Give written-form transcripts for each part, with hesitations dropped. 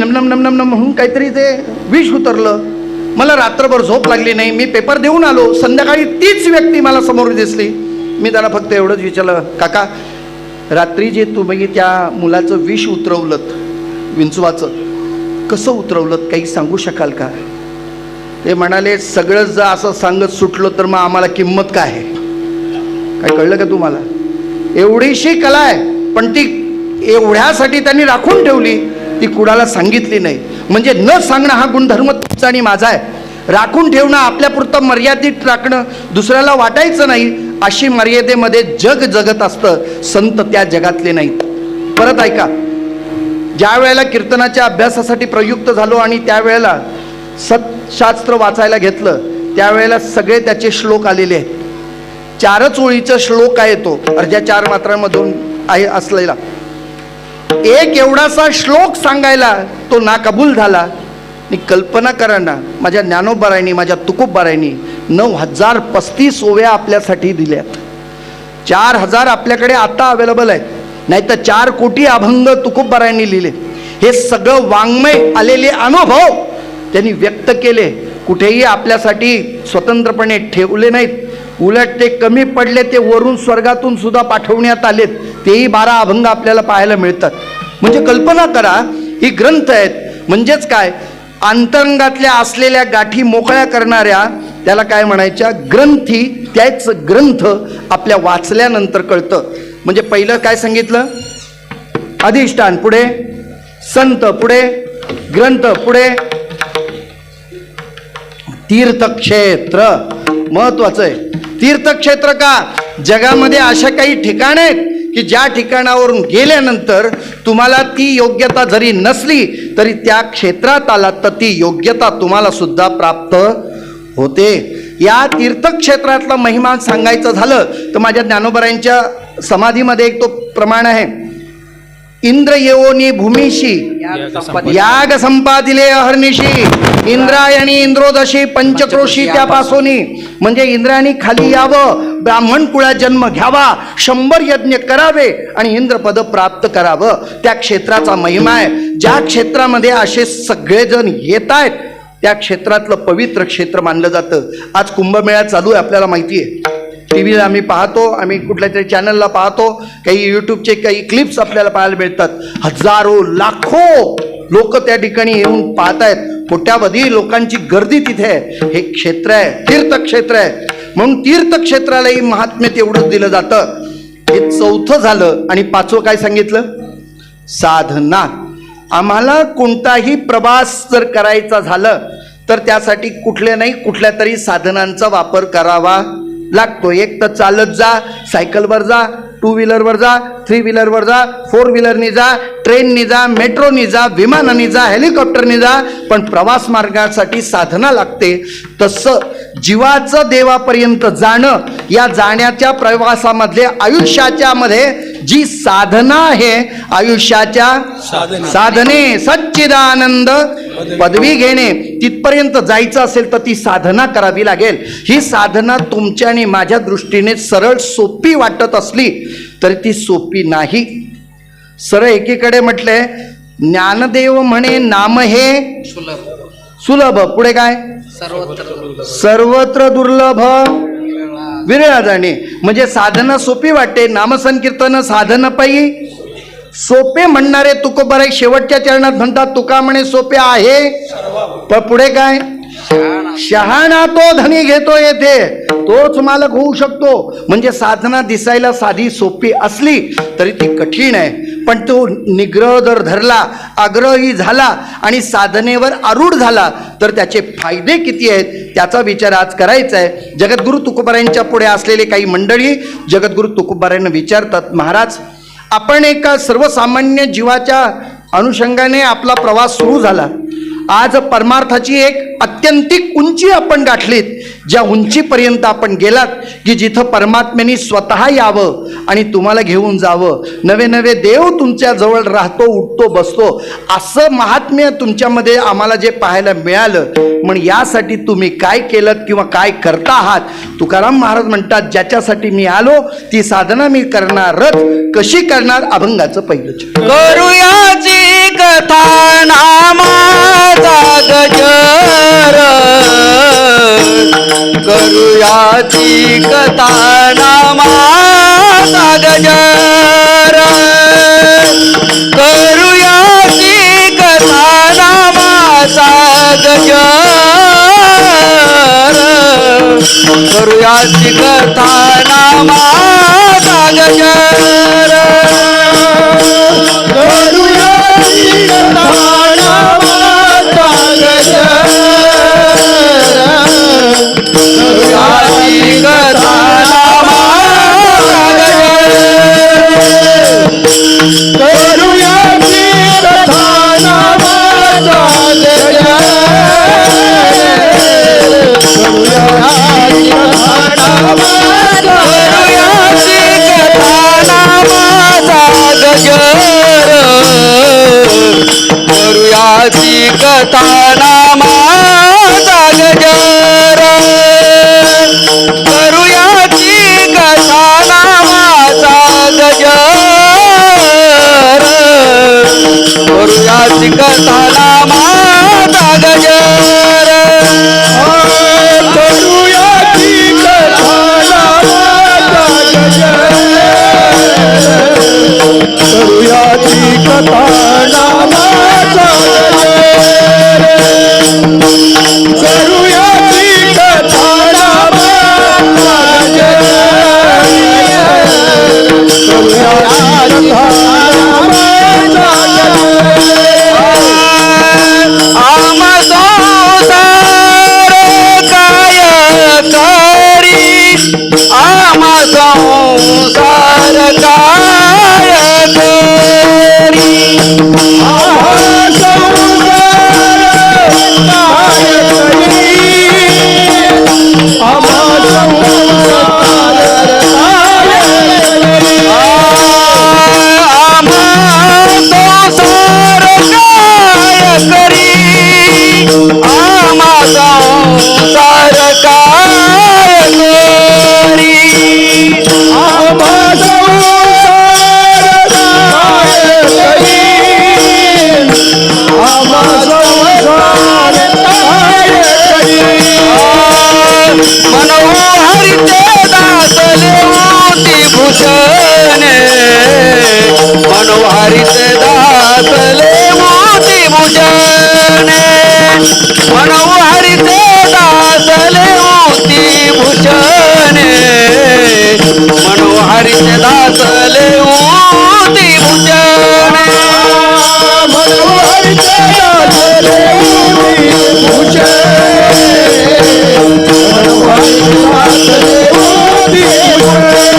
नमनम नमनम नम म्हणून काहीतरी ते विष उतरलं. मला रात्रभर झोप लागली नाही. मी पेपर देऊन आलो. संध्याकाळी तीच व्यक्ती मला समोर दिसली. मी त्याला फक्त एवढंच विचारलं, काका रात्री जे तुम्ही त्या मुलाचं विष उतरवलं, विंचवाचं, कसं उतरवलं, काही सांगू शकाल का? ते म्हणाले, सगळंच जर असं सांगत सुटलो तर मग आम्हाला किंमत काय आहे? काय कळलं का तुम्हाला? एवढीशी कला आहे, पण ती एवढ्यासाठी त्यांनी राखून ठेवली, ती कुणाला सांगितली नाही. म्हणजे न सांगणं हा गुणधर्म तुमचा आणि माझा आहे. राखून ठेवणं, आपल्यापुरतं मर्यादित राखणं, दुसऱ्याला वाटायचं नाही, अशी मर्यादेमध्ये जग जगत असतं. संत त्या जगातले नाहीत. परत ऐका, ज्या वेळेला कीर्तनाच्या अभ्यासासाठी प्रयुक्त झालो आणि त्यावेळेला सतशास्त्र वाचायला घेतलं, त्यावेळेला सगळे त्याचे श्लोक आलेले आहेत. 4च ओळीचा श्लोक आहे तो, अर्ध्या 4 मात्रांमधून आहे असलेला. एक एवढासा श्लोक सांगायला तो ना कबूल झाला. आणि कल्पना करा ना, माझ्या ज्ञानोबारायांनी, माझ्या तुकोबारायांनी 9035 ओव्या आपल्यासाठी दिल्यात. 4000 आपल्याकडे आता अवेलेबल आहेत, नाही तर 4 कोटी अभंग तुकोबारायांनी लिहिले. हे सगळं वाङ्मय आलेले अनुभव त्यांनी व्यक्त केले, कुठेही आपल्यासाठी स्वतंत्रपणे ठेवले नाहीत. उलट ते कमी पडले, ते वरून स्वर्गातून सुद्धा पाठवण्यात आलेत. तेही 12 अभंग आपल्याला पाहायला मिळतात. म्हणजे कल्पना करा, ही ग्रंथ आहेत. म्हणजेच काय, अंतरंगातल्या असलेल्या गाठी मोकळ्या करणाऱ्या त्याला काय म्हणायच्या, ग्रंथी. त्याच ग्रंथ आपल्या वाचल्यानंतर कळतं. म्हणजे पहिलं काय सांगितलं, अधिष्ठान, पुढे संत, पुढे ग्रंथ, पुढे तीर्थक्षेत्र. महत्वाचं आहे तीर्थक्षेत्र. का? जगामध्ये अशा काही ठिकाण आहेत की ज्या ठिकाणावरून गेल्यानंतर तुम्हाला ती योग्यता जरी नसली तरी त्या क्षेत्रात आलात तर ती योग्यता तुम्हाला सुद्धा प्राप्त होते. या तीर्थक्षेत्रातला महिमा सांगायचं झालं तर माझ्या ज्ञानोबारायांच्या समाधीमध्ये एक तो प्रमाण आहे, इंद्र येवोनी भूमिशी याग संपादिले अहर्निशी, इंद्रायणी इंद्रोदशी पंचक्रोशी त्यापासोनी. म्हणजे इंद्रायणी खाली यावं, ब्राह्मण कुळात जन्म घ्यावा, 100 यज्ञ करावे आणि इंद्रपद प्राप्त करावं. त्या क्षेत्राचा महिमा आहे. ज्या क्षेत्रामध्ये असे सगळेजण येत आहेत त्या क्षेत्रातलं पवित्र क्षेत्र मानलं जातं. आज कुंभमेळा चालू आहे, आपल्याला माहिती आहे. टी व्हीला आम्ही पाहतो, आम्ही कुठल्या तरी चॅनलला पाहतो, काही यूट्यूबचे काही क्लिप्स आपल्याला पाहायला मिळतात. हजारो लाखो लोक त्या ठिकाणी येऊन पाहत आहेत. कोट्यावधी लोकांची गर्दी तिथे आहे. हे क्षेत्र आहे, तीर्थक्षेत्र आहे. म्हणून तीर्थक्षेत्रालाही महात्म्य तेवढंच दिलं जातं. हे 4थं झालं. आणि 5वं काय सांगितलं, साधना. आम्हाला कोणताही प्रवास जर करायचा झालं तर त्यासाठी कुठल्या नाही कुठल्या तरी साधनांचा वापर करावा लागतो. एक तर चालत जा, सायकलवर जा, 2 व्हीलरवर जा, 3 व्हीलरवर जा, 4 व्हीलरनी जा, ट्रेननी जा, मेट्रोनी जा, विमानाने जा, हेलिकॉप्टरनी जा, पण प्रवास मार्गासाठी साधना लागते. तसं जीवाचं देवापर्यंत जाणं, या जाण्याच्या प्रवासामधले आयुष्याच्या मध्ये जी साधना आहे, आयुष्याच्या साधने सच्चिदानंद पदवी घेणे, तिथपर्यंत जायचं असेल तर ती साधना करावी लागेल. ही साधना तुमच्या आणि माझ्या दृष्टीने सरळ सोपी वाटत असली तरी ती सोपी नाही. सरळ एकीकडे म्हटले, ज्ञानदेव म्हणे नाम हे सुलभ, पुढे काय, सर्वत्र दुर्लभ विरळ जाणे. म्हणजे साधना सोपी वाटते, नामसंकीर्तन साधन पायी सोपे म्हणणारे तुकोबाराय शेवटच्या चरणात म्हणतात, तुका म्हणे सोपे आहे, पण पुढे काय, शहाणा तो धनी घेतो येथे, तोच मालक होऊ शकतो. म्हणजे साधना दिसायला साधी सोपी असली तरी ती कठीण आहे. पण तो निग्रह जर धरला, आग्रही झाला आणि साधनेवर आरूढ झाला तर त्याचे फायदे किती आहेत त्याचा विचार आज करायचा आहे. जगद्गुरु तुकोबारायांच्या पुढे असलेले काही मंडळी जगद्गुरु तुकोबारायांना विचारतात, महाराज आपण एका सर्वसामान्य जीवाच्या अनुषंगाने आपला प्रवास सुरू झाला. आज परमार्थाची एक अत्यंतिक उंची आपण गाठलीत. ज्या उंचीपर्यंत आपण गेलात की जिथं परमात्म्याने स्वतः यावं आणि तुम्हाला घेऊन जावं. नवे नवे देव तुमच्या जवळ राहतो, उठतो, बसतो, असं महात्म्य तुमच्यामध्ये आम्हाला जे पाहायला मिळालं. पण यासाठी तुम्ही काय केलं किंवा काय करता आहात. तुकाराम महाराज म्हणतात, ज्याच्यासाठी मी आलो ती साधना मी करणारच. कशी करणार, अभंगाचं पहिलं करूयाची कथा नाम करूयाची कथा नामाचा गजर, करूयाची कथा नामाचा गजर, करूयाची कथा नामाचा गजर, करूयाची कथा नामाचा गजर, करूयाची कथा नामाचा गजर, करूयाची कथा नामाचा करूयाची कथा नामाचा गजर, करूयाची कथा नामाचा गजर, करूयाची कथा नामाचा गजर, करूयाची कथा नामाचा गजर, करूयाची कथा नामाचा गजर, करूयाची कथा नामाचा गजर, करूयाची कथा आम्हा संसार काय करी, आम्हा संसार काय करी, आम्हा संसार काय करी, आम्हा संसार काय करी, आम्हा संसार काय करी, आम्हा संसार काय करी, आम्हा संसार काय करी, आम्हा संसार काय करी, मनोहरीचे दासले मोती भूषणे, मनोहरीचे दासले मोती भूषणे, मनोहरीचे दासले मोती भूषणे, मनोहरीचे दासले मोती भूषणे, मनोहरीचे दासले मोती भूषणे, मनोहरीचे दासले मोती भूषणे,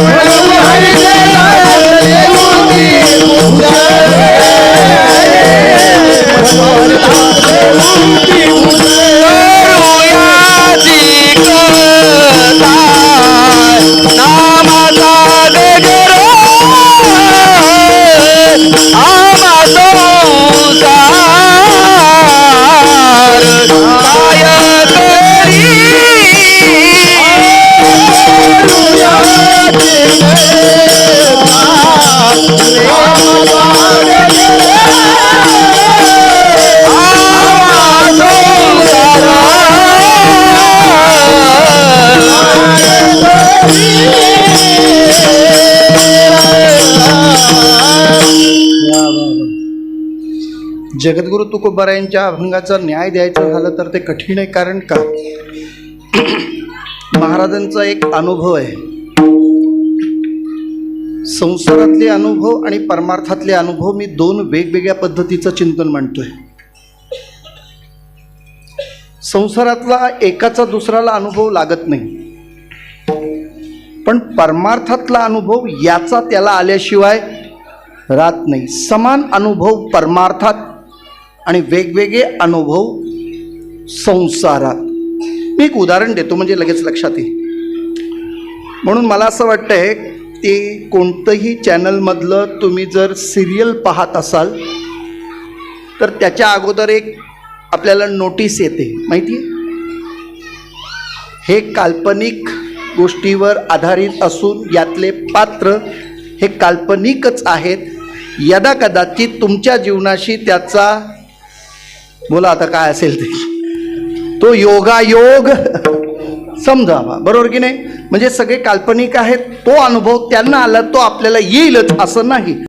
मनोहरीचे दासले मोती भूषणे, करूयाची कथा नामाचा गजर, आम्हा संसार काय करी, करूयाची कथा नामाचा गजर, जगद्गुरु तुकोबारायांच्या अभंगाचा न्याय द्यायचं झालं तर ते कठीण आहे. कारण का महाराजांचा एक अनुभव आहे. संसारातले अनुभव आणि परमार्थातले अनुभव मी दोन वेगवेगळ्या पद्धतीचं चिंतन मांडतोय. संसारातला एकाचा दुसऱ्याला अनुभव लागत नाही, पण परमार्थातला अनुभव याचा त्याला आल्याशिवाय राहत नाही. समान अनुभव परमार्थात आणि वेगवेगळे अनुभव संसारात. मी एक उदाहरण देतो म्हणजे लगेच लक्षात येईल. म्हणून मला असं वाटतंय ते कोणतंही चॅनलमधलं तुम्ही जर सिरियल पाहत असाल तर त्याच्या अगोदर एक आपल्याला नोटीस येते, माहिती आहे? हे काल्पनिक गोष्टीवर आधारित असून यातले पात्र हे काल्पनिकच आहेत. यदा कदाचित तुमच्या जीवनाशी त्याचा बोला आता काय असेल ते तो तो योगायोग समजावा, बरोबर की नाही? म्हणजे सगळे काल्पनिक आहेत, तो अनुभव त्यांना आला तो आपल्याला येईलच असं नाही.